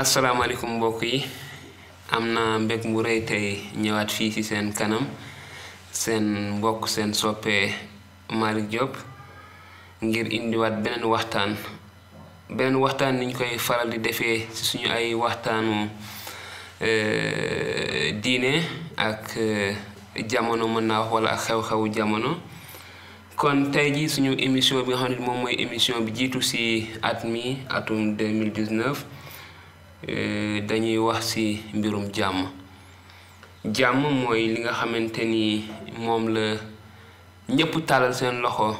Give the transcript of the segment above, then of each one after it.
asalaamaaleykum mbokk yi am na mbég mu rëy tey ñëwaat fii ci seen kanam seen mbokk seen soppe Malick Diop ngir indiwaat beneen waxtaan niñ koy faral di defee ci suñu ay waxtaanu diine ak jamono mën naa wax wala ak xew-xewu jamono. kon tey ji suñu émission bi nga xam ne moom mooy émission bi jiitu ci at mi atum 2019 dañuy wax ci mbirum jàmm mooy li nga xamante ni moom la ñépp tàllal seen loxo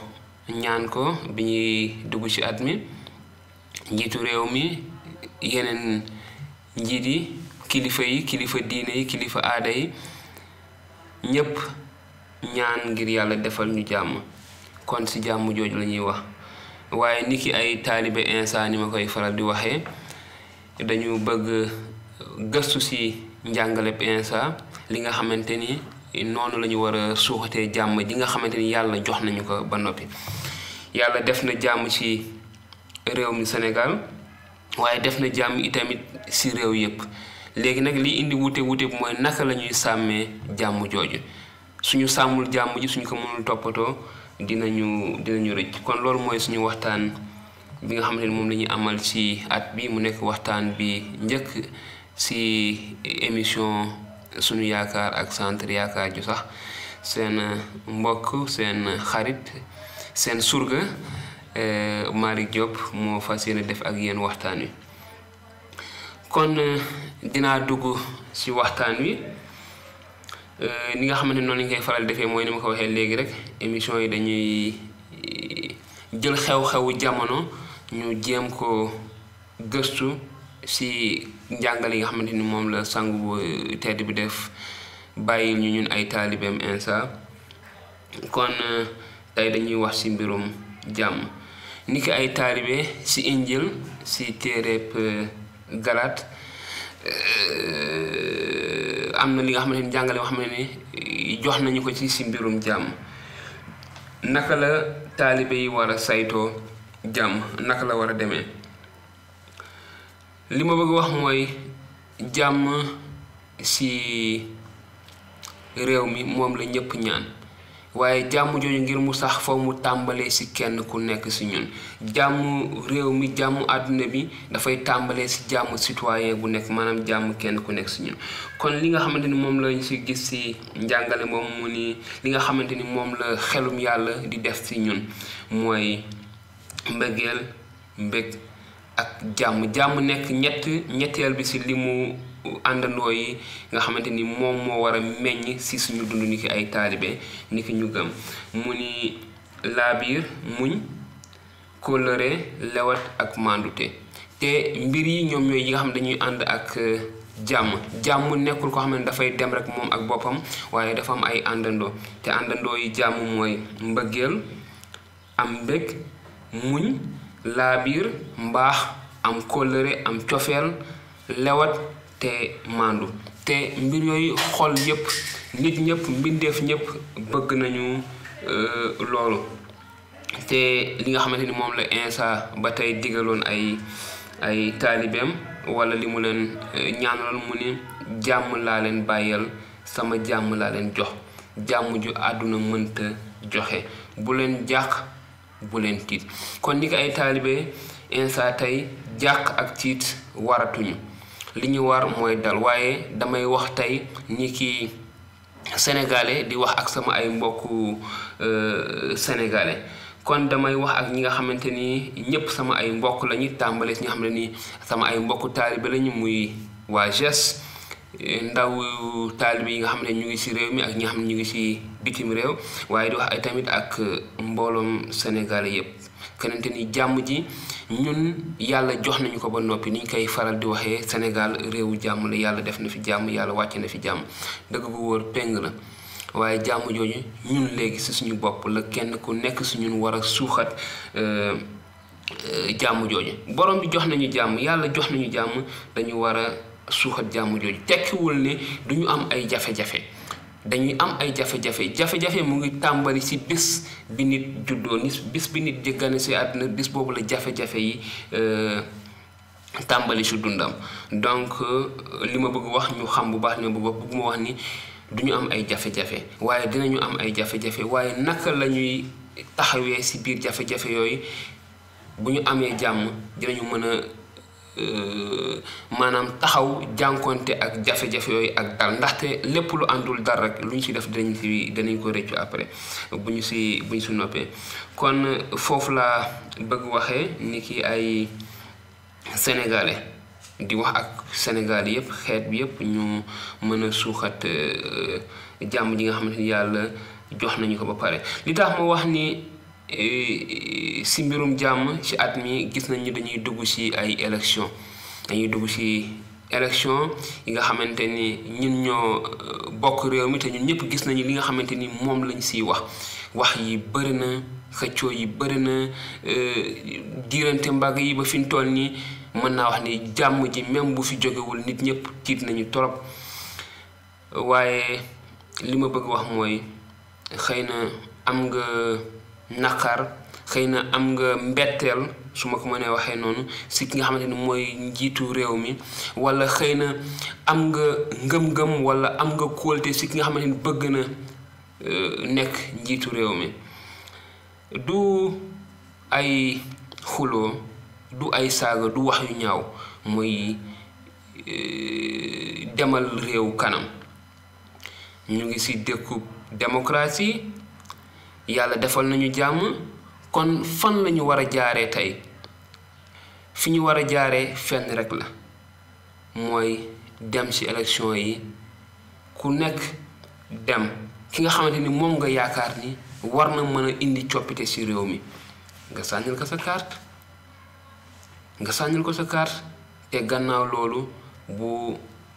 ñaan ko bi ñuy dugg ci at mi njiitu réew mi yeneen njiit yi kilifa diine yi kilifa aada yi ñépp ñaan ngir yàlla defal ñu jàmm. kon ci jàmm jooju la ñuy wax waaye niki ay taalibe Insa ni ma koy faral di waxee dañu bëgg gëstu ci njàngaleb Insa li nga xamante ni noonu la ñu war a suuxatee jàmm ji nga xamante ni yàlla jox nañu ko ba noppi. yàlla def na jàmm ci réew mi Sénégal waaye def na jàmm itamit ci réew yépp léegi nag li indi wute bi mooy naka la ñuy sàmmee jàmm jooju suñu sàmmul jàmm ji suñu ko mënul toppatoo dinañu rëcc. kon loolu mooy suñu waxtaan bi nga xamante ni moom la ñuy amal ci at bi mu nekk waxtaan bi njëkk ci émission sunu yaakaar ak centre yaakaar ju sax seen mbokk seen xarit seen surga Malick Diop moo fas yéene def ak yéen waxtaan wi. kon dinaa dugg ci waxtaan wi ni nga xamante noonu lañ koy faral defee mooy ni ma ko waxee léegi rek émission yi dañuy jël xew-xewu jamono ñu jéem ko gëstu ci njàngale yi nga xamante ni moom la sangu bu tedd bi def bàyyil ñu ñun ay taalibeem Insa. kon tey dañuy wax ci mbirum jàmm ni ki ay taalibe ci injil ci téereb Galaat am na li nga xamante ni jàngale yoo xam ne ni jox nañu ko ci mbirum jàmm naka la taalibe yi war a saytoo jàmm naka la war a demee. li ma bëgg wax mooy jàmm ci réew mi moom la ñépp ñaan waaye jàmm jooju ngir mu sax foo mu tàmbalee ci kenn ku nekk ci ñun. jàmm réew mi jàmm àdduna bi dafay tàmbalee ci jàmm citoyen bu nekk maanaam jàmm kenn ku nekk ci ñun. kon li nga xamante ni moom lañ ci gis ci njàngale moom mu ni li nga xamante ni moom la xelum yàlla di def ci ñun mooy mbëggeel mbég ak jàmm nekk ñetteel bi ci li mu àndandoo yi nga xamante ni moom moo war a meññ ci suñu dund ni ki ay taalibe ni ki ñu gëm mu ni laabiir muñ kóllëre lewat ak mandute te mbir yi ñoom ñooy yi nga xam ne dañuy ànd ak jàmm nekkul ko xam ne dafay dem rek moom ak boppam waaye dafa am ay àndandoo te àndandoo yi jàmm mooy mbëggeel am mbég muñ laabiir mbaax am kóllëre am cofeel lewat te mandu te mbir yooyu xol yépp nit ñépp mbindeef ñépp bëgg nañu loolu. te li nga xamante ni moom la Insa ba tey digaloon ay taalibeem wala li mu leen ñaanaloon mu ni jàmm laa leen bàyyal sama jàmm laa leen jox jàmm ju àdduna mënta joxe bu leen jàq bu leen tiit. kon ni ko ay taalibe Insa tey jàq ak tiit waratuñu li ñu war mooy dal waaye damay wax tey ni ki sénégalais di wax ak sama ay mbokku sénégalais. kon damay wax ak ñi nga xamante ni ñépp sama ay mbokk lañu tàmbale ci ñi nga xam ne ni sama ay mbokku taalibe lañu muy waa GES ndaw taalibe yi nga xam ne ñu ngi ci réew mi ak ñi nga xam ne ñu ngi ci bitim réew waaye di wax ay tamit ak mbooloom sénégalais yépp kenente ni jàmm ji ñun yàlla jox nañu ko ba noppi niñ koy faral di waxee Sénégal réewu jàmm la yàlla def na fi jàmm yàlla wàcce na fi jàmm dëgg bu wóor péng la waaye jàmm jooju ñun léegi ci suñu bopp la kenn ku nekk ci ñun war a suuxat jàmm jooju. borom bi jox nañu jàmm yàlla jox nañu jàmm dañu war a suuxat jàmm jooju tekkiwul ne duñu am ay jafe-jafe dañuy am ay jafe-jafe mu ngi tàmbali ci bis bi nit juddoo bis bi nit jëggane ci àdduna bis boobu la jafe-jafe yi tàmbali si dundam. Donc li ma bëgg wax ñu xam bu baax li ma bëgg wax bëgguma wax ni duñu am ay jafe-jafe waaye dinañu am ay jafe-jafe waaye naka la ñuy taxawee si biir jafe-jafe yooyu bu ñu amee jàmm dinañu mën a maanaam taxaw jànkonte ak jafe-jafe yooyu ak dal ndaxte lépp lu àndul dal rek lu ñu si def dinañ ko réccu après bu ñu si noppee. kon foofu laa bëgg waxee ni ki ay sénégalais di wax ak Sénégal yëpp xeet bi yëpp ñu mën a suuxat jàmm ji nga xamante ni yàlla jox nañu ko ba pare. li tax ma wax ni si mbirum jàmm ci at mi gis nañ ni dañuy dugg ci ay élection yi nga xamante ni ñun ñoo bokk réew mi te ñun ñëpp gis nañu li nga xamante ni moom lañ siy wax yi bëri na xëccoo yi bëri na diirante mbagg yi ba fi ñu toll nii mën naa wax ni jàmm ji même bu fi jógewul nit ñëpp tiit nañu torop. waaye li ma bëgg wax mooy xëy na am nga naqar xëy na am nga mbetteel su ma ko mënee waxee noonu si ki nga xamante ni mooy njiitu réew mi wala xëy na am nga ngëm-ngëm wala am nga kóolte si ki nga xamante ni bëgg na nekk njiitu réew mi. du ay xuloo du ay saaga du wax yu ñaaw mooy demal réew kanam. ñu ngi ci dëkku démocratie yàlla defal nañu jàmm kon fan lañu war a jaaree tey fi ñu war a jaaree fenn rek la mooy dem ci élection yi ku nekk dem ki nga xamante ni moom nga yaakaar ni war na mën a indi coppite ci réew mi nga sànnil ko sa carte te gannaaw loolu bu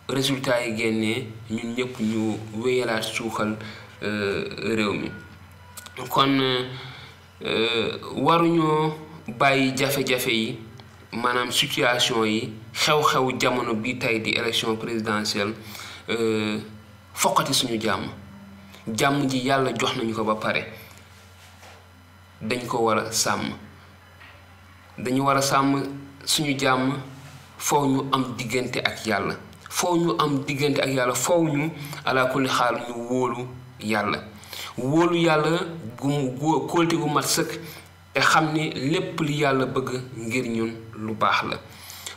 résultat yi génnee ñun ñëpp ñu wéyalaat suuxal réew mi. kon waruñoo bàyyi jafe-jafe yi maanaam situation yi xew-xew jamono bi tey di élection présidentielle foqati suñu jàmm ji yàlla jox nañu ko ba pare dañ ko war a sàmm. dañu war a sàmm suñu jàmm foofu ñu am diggante ak yàlla foofu ñu ala kulli xaal ñu wóolu yàlla kóolte gu mat sëkk te xam ni lépp li yàlla bëgg ngir ñun lu baax la.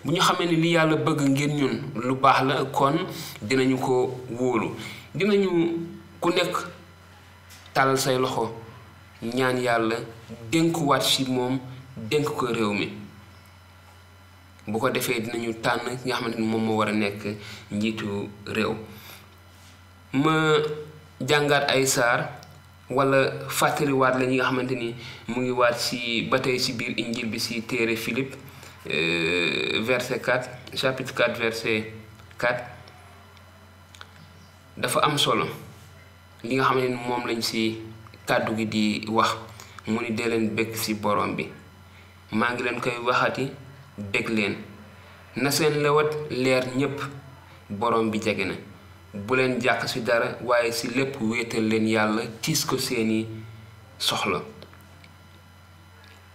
bu ñu xamee ni li yàlla bëgg ngir ñun lu baax la kon dinañu ko wóolu dinañu ku nekk tàllal say loxo ñaan yàlla dénkuwaat ci moom dénk ko réew mi. bu ko defee dinañu tànn ki nga xamante ni moom moo war a nekk njiitu réew. ma jàngaat ay saar wala fàttaliwaat la ñi nga xamante ni mu ngi waat ci ba tey ci biir injil bi ci téere Philippe chapitre 4 verset 4 dafa am solo li nga xamante ni moom lañ ci kàddu gi di wax mu ni dee leen bëgg ci borom bi maa ngi leen koy waxati dégg leen na seen lewat leer ñépp borom bi jege na bu leen jàq ci dara waaye ci lépp wéetal leen yàlla tiis ko seeni soxla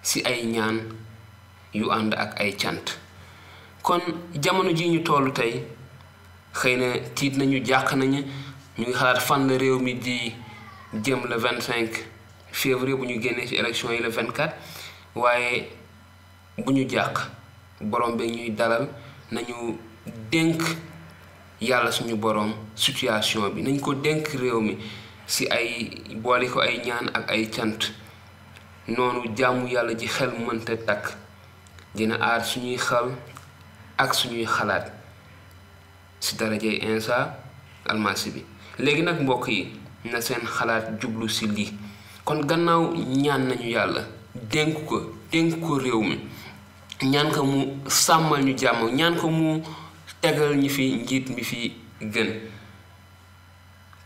ci ay ñaan yu ànd ak ay cant. kon jamono ji ñu tollu tey xëy na tiit nañu jàq nañu ñu ngi xalaat fan la réew mi di jëm le 25 février bu ñu génnee ci élection yi le 24 waaye bu ñu jàq borom bi ñuy dalal nañu dénk yàlla suñu borom situation bi nañ ko dénk réew mi ci ay boole ko ay ñaan ak ay cant noonu jaamu yàlla ji xel mënta takk dina aar suñuy xel ak suñuy xalaat ci darajay Insa almasi bi. léegi nag mbokk yi na seen xalaat jublu ci lii kon gannaaw ñaan nañu yàlla dénk ko réew mi ñaan ko mu sàmmal ñu jàmm ñaan ko mu tegal ñu fi njiit mi fi gën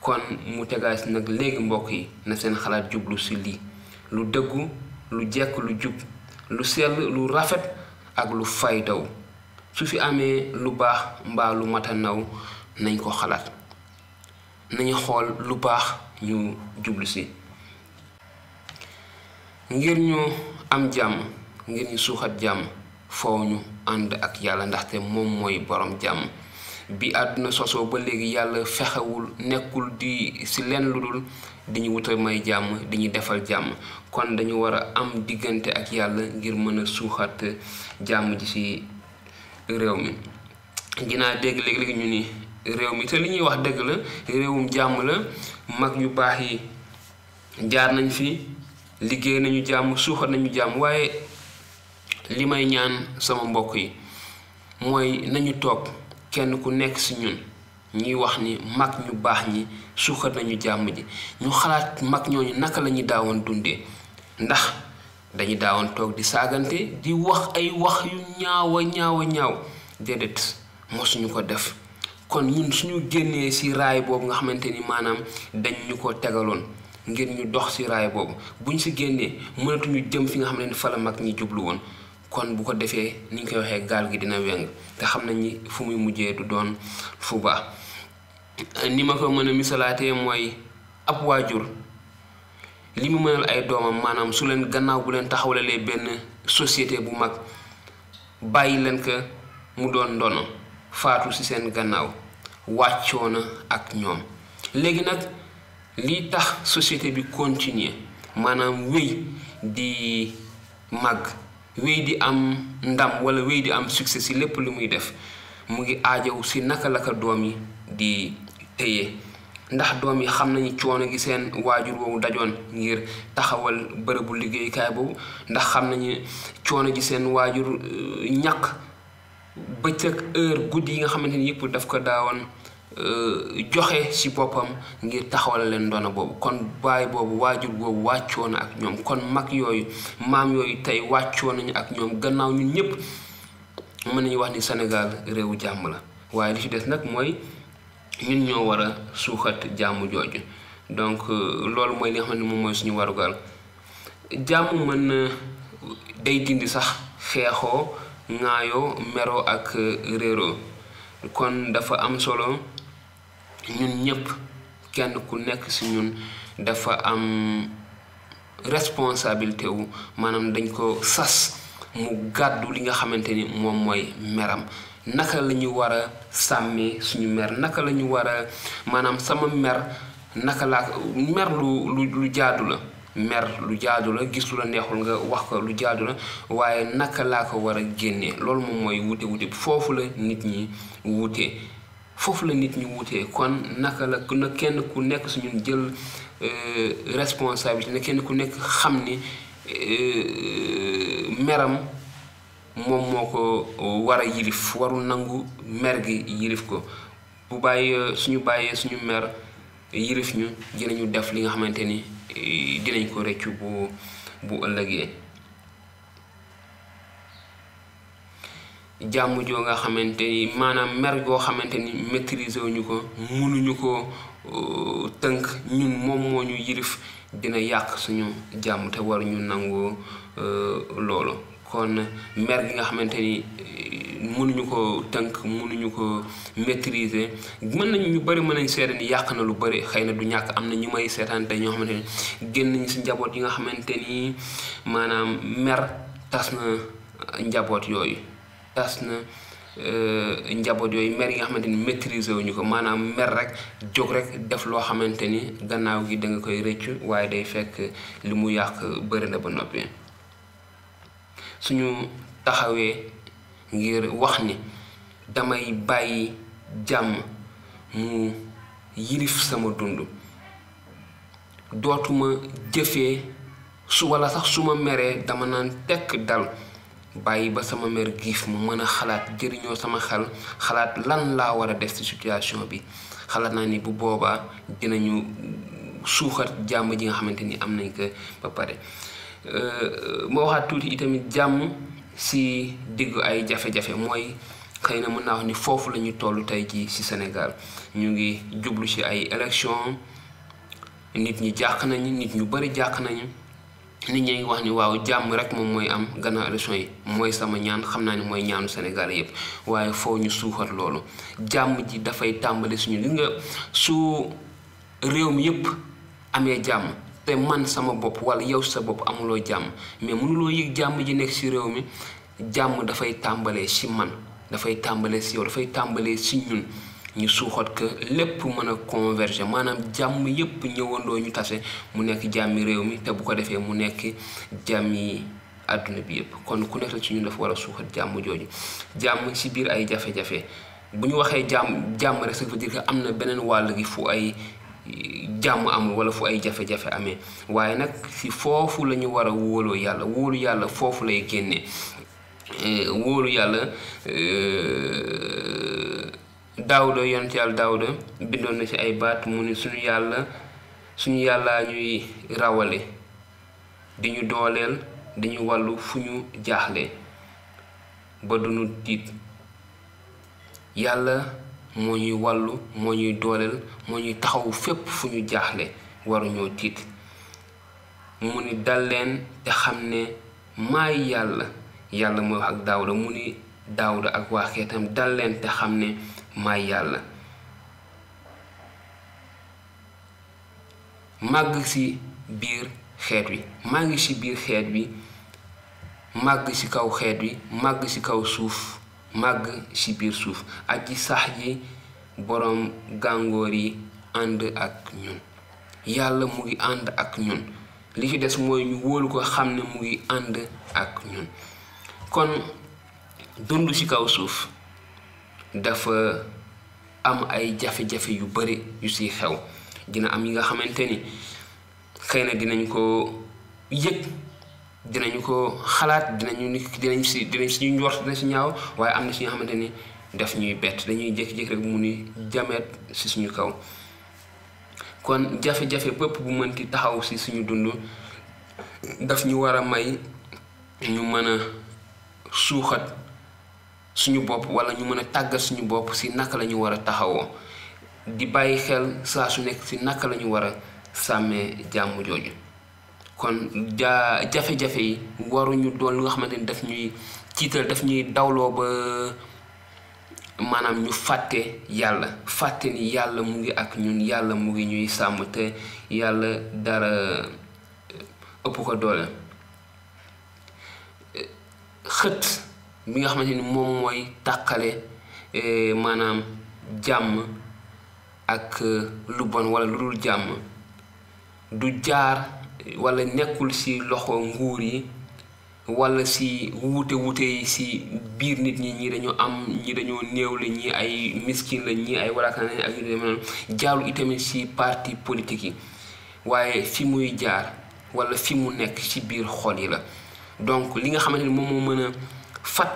kon mu tegaas nag léegi mbokk yi na seen xalaat jublu ci lii lu dëggu lu jekk lu jub lu sell lu rafet ak lu faydaw su fi amee lu baax mbaa lu mata naw nañ ko xalaat nañu xool lu baax ñu jublu ci ngir ñu am jàmm ngir ñu suuxat jàmm foo ñu ànd ak yàlla ndaxte moom mooy borom jàmm. bi àdduna sosoo ba léegi yàlla fexewul nekkul di si lenn lu dul di ñu wutal may jàmm di ñu defal jàmm kon dañu war a am diggante ak yàlla ngir mën a suuxat jàmm ji ci réew mi. dinaa dégg léegi-léegi ñu ni réew mi te li ñuy wax dëgg la réewum jàmm la mag yu baax yi jaar nañ fi liggéey nañu jàmm suuxat nañu jàmm waaye li may ñaan sama mbokk yi mooy nañu toog kenn ku nekk ci ñun ñuy wax ni mag ñu baax ñi suuxat nañu jàmm ji ñu xalaat mag ñooñu naka la ñu daawoon dundee ndax dañu daawoon toog di saagante di wax ay wax yu ñaaw déedéet mosuñu ko def kon ñun suñu génnee ci raay boobu nga xamante ni maanaam dañ ñu ko tegaloon ngir ñu dox ci raay boobu buñ ci génnee mënatuñu jëm fi nga xam ne fa la mag ñi jublu woon kon bu ko defee ni ñu koy waxee gaal gi dina weng te xam nañ ni fu muy mujjee du doon fu baax. ni ma ko mën a misalaatee mooy ab waajur li mu mënal ay doomam maanaam su leen gannaaw bu leen taxawlalee benn société bu mag bàyyi leen ko mu doon ndono faatu ci seen gannaaw wàccoo na ak ñoom. léegi nag lii tax société bi continuer maanaam wéy di màgg wéy di am ndam wala wéy di am succès ci lépp lu muy def mu ngi aajow ci naka la ko doom yi di téye ndax doom yi xam nañu coono gi seen waajur woowu dajoon ngir taxawal bërëbu liggéeyukaay boobu ndax xam nañu coono gi seen waajur ñàkk bëccëg heure guddi yi nga xamante ni yëpp daf ko daawoon joxe ci boppam ngir taxawal leen doona boobu kon baay boobu waajur boobu wàccoo na ak ñoom kon mag yooyu maam yooyu tey wàccoo nañu ak ñoom gannaaw ñun ñëpp mën nañu wax ni Sénégal réewu jàmm la waaye li ci des nag mooy ñun ñoo war a suuxat jàmm jooju donc loolu mooy li nga xam ne moom mooy suñu warugal. jàmm mën na day dindi sax xeexoo ŋaayoo meroo ak réeroo kon dafa am solo ñun ñëpp kenn ku nekk ci ñun dafa am responsabilité wu maanaam dañ ko sas mu gàddu li nga xamante ni moom mooy meram naka la ñu war a sàmmee suñu mer naka la ñu war a maanaam sama mer naka laa mer lu jaadu la mer lu jaadu la gis lu la neexul nga wax ko lu jaadu la waaye naka laa ko war a génnee loolu moom mooy wute foofu la nit ñi wutee kon naka la na kenn ku nekk suñu jël responsabilité na kenn ku nekk xam ni meram moom moo ko war a yilif warul nangu mer gi yilif ko bu suñu bàyyee suñu mer yilif ñu dinañu def li nga xamante ni dinañ ko rëccu bu ëllëgee. jàmm joo nga xamante ni maanaam mer goo xamante ni maîtriser wuñu ko mënuñu ko tënk ñun moom moo ñu yilif dina yàq suñu jàmm te war ñu nangu loolu kon mer gi nga xamante ni mënuñu ko tënk mënuñu ko maîtriser ñu bari mën nañ seeta ni yàq na lu bari xëy na du ñàkk am na ñu may seetaan tey ñoo xamante ni génn nañu ci njaboot yi nga xamante ni maanaam mer tas na njaboot yooyu mer yi nga xamante ni maîtriser wuñu ko maanaam mer rek jóg rek def loo xamante ni gannaaw gi da nga koy rëccu waaye day fekk li mu yàq bëri na ba noppi. suñu taxawee ngir wax ni damay bàyyi jàmm mu yilif sama dund dootuma jëfee wala sax su ma meree dama naan tekk dal bàyyi ba sama mer giif mu mën a xalaat jëriñoo sama xel xalaat lan laa war a def ci situation bi xalaat naa ni bu boobaa dinañu suuxat jàmm ji nga xamante ni am nañ ko ba pare. ma waxaat tuuti itamit jàmm ci diggu ay jafe-jafe mooy xëy na mën naa wax ni foofu la ñu toll tey jii ci Sénégal ñu ngi jublu ci ay élection nit ñi jàq nañu nit ñu bari jàq nañu nit ñi ngi wax ni waaw jàmm rek moom mooy am gannaaw élection yi mooy sama ñaan xam naa ni mooy ñaanu Sénégal yépp waaye foo ñu suuxat loolu jàmm ji dafay tàmbali suñu li nga su réew mi yépp amee jàmm te man sama bopp wala yow sa bopp amuloo jàmm mais mënuloo yëg jàmm ji nekk ci réew mi jàmm dafay tàmbalee ci man dafay tàmbalee ci yow dafay tàmbalee ci ñun ñu suuxat que lépp mën a converger maanaam jàmm yépp ñëwandoo ñu tase mu nekk jàmmi réew mi te bu ko defee mu nekk jàmmi àdduna bi yépp kon ku nekk ci ñun dafa war a suuxat jàmm jooju jàmm ci biir ay jafe-jafe bu ñu waxee jàmm rek ça veut dire que am na beneen wàll gi fu ay jàmm amul wala fu ay jafe-jafe amee waaye nag ci foofu la ñu war a wóoloo yàlla wóolu yàlla foofu lay génnee wóolu yàlla Daawuda yonent yàlla Daawuda bindoon na ci ay baat mu ni suñu yàllaa ñuy rawale di ñu dooleel di ñu wàllu fu ñu jaaxle ba duñu tiit yàlla moo ñuy wàllu moo ñuy dooleel moo ñuy taxawu fépp fu ñu jaaxle waruñoo tiit mu ni dal leen te xam ne maay yàlla mooy wax ak Daawuda mu ni Daawuda ak waa xeetam dal leen te xam ne maay yàlla màgg ci biir xeet wi maa ngi ci biir xeet wi màgg ci kaw xeet wi màgg ci kaw suuf màgg ci biir suuf aji sax ji boroom gàngoor yi ànd ak ñun yàlla mu ngi ànd ak ñun li ci des mooy ñu wóolu ko xam ne mu ngi ànd ak ñun kon dund ci kaw suuf dafa am ay jafe-jafe yu bari yu ci xew dina am yi nga xamante ni xëy na dinañ ko yëg dinañu ko xalaat dinañ ci ñu njort dina ci ñaaw waaye am na ci nga xamante ni daf ñuy bett dañuy jékki-jékki rek mu ni jameet ci suñu kaw kon jafe-jafe bépp bu mënti taxaw ci suñu dund daf ñu war a may ñu mën a suuxat suñu bopp wala ñu mën a tàggat suñu bopp ci naka la ñu war a taxawoo di bàyyi xel saa su nekk ci naka la ñu war a sàmmee jàmm jooju kon jafe-jafe yi waruñu doon lu nga xamante ni daf ñuy tiital daf ñuy dawloo ba maanaam ñu fàtte ni yàlla mu ngi ak ñun yàlla mu ngi ñuy sàmm te yàlla dara ëpp ko doole xët bi nga xamante ni moom mooy tàqale maanaam jàmm ak lu bon wala lu dul jàmm du jaar wala nekkul ci loxo nguur yi wala ci wuute yi ci biir nit ñi dañoo am ñi dañoo néewle ñi ay miskin la ñi ay warakaan ak yu demee noonu jaarul itamit ci parti politique yi waaye fi muy jaar wala fi mu nekk ci biir xol yi la donc li nga xamante ni moom moo mën a fat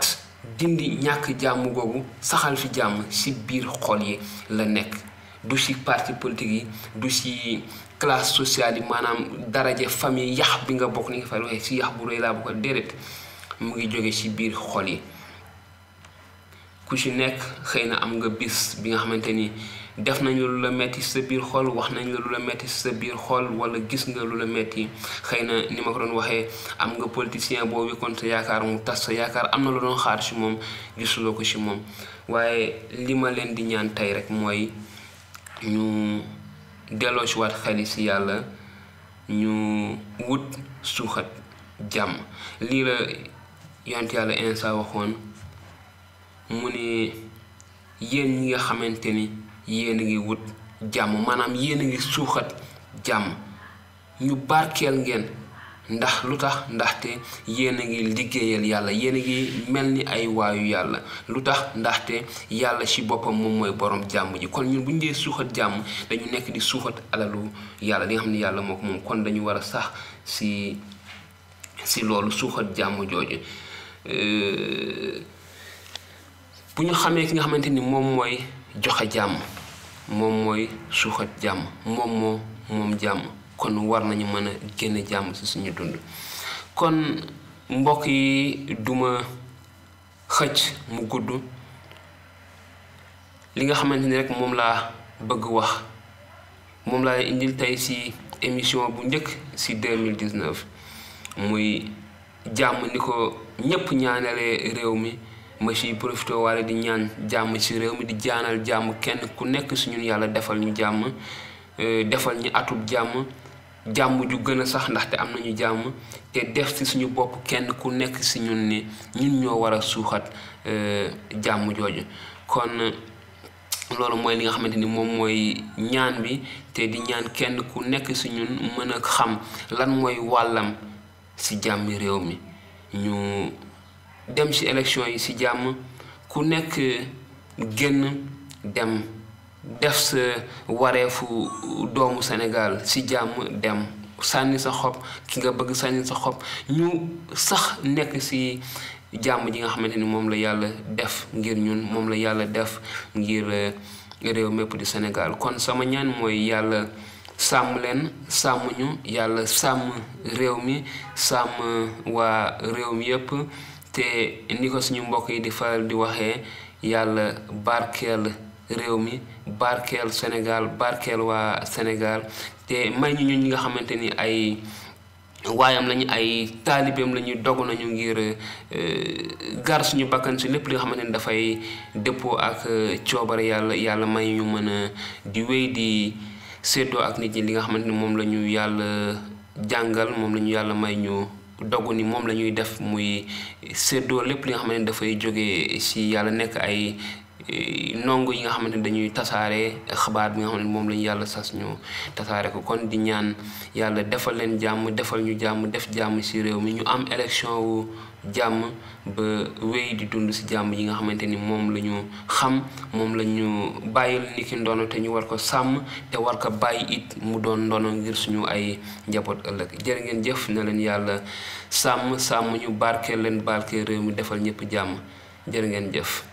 dindi ñàkk jàmm googu saxal fi jàmm ci biir xol yi la nekk du ci parti politique yi du ci classe sociale yi maanaam daraje famille yax bi nga bokk ni nga fay waxee ci yax bu rëy laa bu ko déedéet mu ngi jóge ci biir xol yi ku ci nekk xëy na am nga bis bi nga xamante ni def nañu lu la metti sa biir xol wax nañ la lu la metti sa biir xol wala gis nga lu la metti xëy na ni ma ko doon waxee am nga politicien boo wékkoon sa yaakaar mu tas sa yaakaar am na lu doon xaar ci moom gisuloo ko ci moom waaye li ma leen di ñaan tey rek mooy ñu delloo ci waat xel yi ci yàlla ñu wut suuxat jàmm lii la yonent yàlla Iisaa waxoon mu ne yéen ñi nga xamante ni yéen a ngi wut jàmm maanaam yéen a ngi suuxat jàmm ñu barkeel ngeen ndax lu tax ndaxte yéen a ngi liggéeyal yàlla yéen a ngi mel ni ay waayu yàlla lu tax ndaxte yàlla ci boppam moom mooy borom jàmm ji kon ñun bu ñu dee suuxat jàmm dañu nekk di suuxat alalu yàlla li nga xam ne yàlla moo ko moom kon dañu war a sax ci loolu suuxat jàmm jooju bu ñu xamee ki nga xamante ni moom mooy joxe jàmm moom mooy suuxat jàmm moom jàmm kon war nañu mën a génne jàmm ci suñu dund kon mbokk yi duma xëcc mu gudd li nga xamante ni rek moom laa bëgg wax moom laa indil tey ci émission bu njëkk ci 2019 muy jàmm ni ko ñépp ñaanalee réew mi ma ciy profité wala di ñaan jàmm ci réew mi di jaanal jàmm kenn ku nekk ci ñun yàlla defal ñu jàmm defal ñu atub jàmm jàmm ju gën a sax ndaxte am nañu jàmm te def ci suñu bopp kenn ku nekk ci ñun ne ñun ñoo war a suuxat jàmm jooju. kon loolu mooy li nga xamante ni moom mooy ñaan bi te di ñaan kenn ku nekk ci ñun mën a xam lan mooy wàllam ci jàmmi réew mi ñu dem ci élection yi ci jàmm ku nekk génn dem def sa wareefu doomu Sénégal ci jàmm dem sànni sa xob ki nga bëgg sànni sa xob ñu sax nekk ci jàmm ji nga xamante ni moom la yàlla def ngir ñun moom la yàlla def ngir réew mépp di Sénégal. kon sama ñaan mooy yàlla sàmm leen sàmm ñu yàlla sàmm réew mi sàmm waa réew mi yépp te ni ko suñu mbokk yi di faral di waxee yàlla barkeel réew mi barkeel Sénégal barkeel waa Sénégal te may ñu ñun ñi nga xamante ni ay waayam lañu ay taalibeem lañu dogu nañu ngir gar suñu bakkan si lépp li nga xamante ni dafay dëppoo ak coobare yàlla may ñu mën a di wéy di séddoo ak nit ñi li nga xamante ni moom la ñu yàlla jàngal moom la ñu yàlla may ñu dogu ni moom la ñuy def muy séddoo lépp li nga xamante ni dafay jóge si yàlla nekk ay ndongo yi nga xamante ni dañuy tasaare xabaar bi nga xam ne moom lañu yàlla sas ñu tasaare ko. kon di ñaan yàlla defal leen jàmm defal ñu jàmm def jàmm ci réew mi ñu am élection wu jàmm ba wéy di dund ci jàmm yi nga xamante ni moom la ñu xam moom la ñu bàyyil ni ki ndono te ñu war ko sàmm te war ko bàyyi it mu doon ndono ngir suñu ay njaboot ëllëg. jërë ngeen jëf na leen yàlla sàmm ñu barkeel leen barkeel réew mi defal ñëpp jàmm jërë ngeen jëf.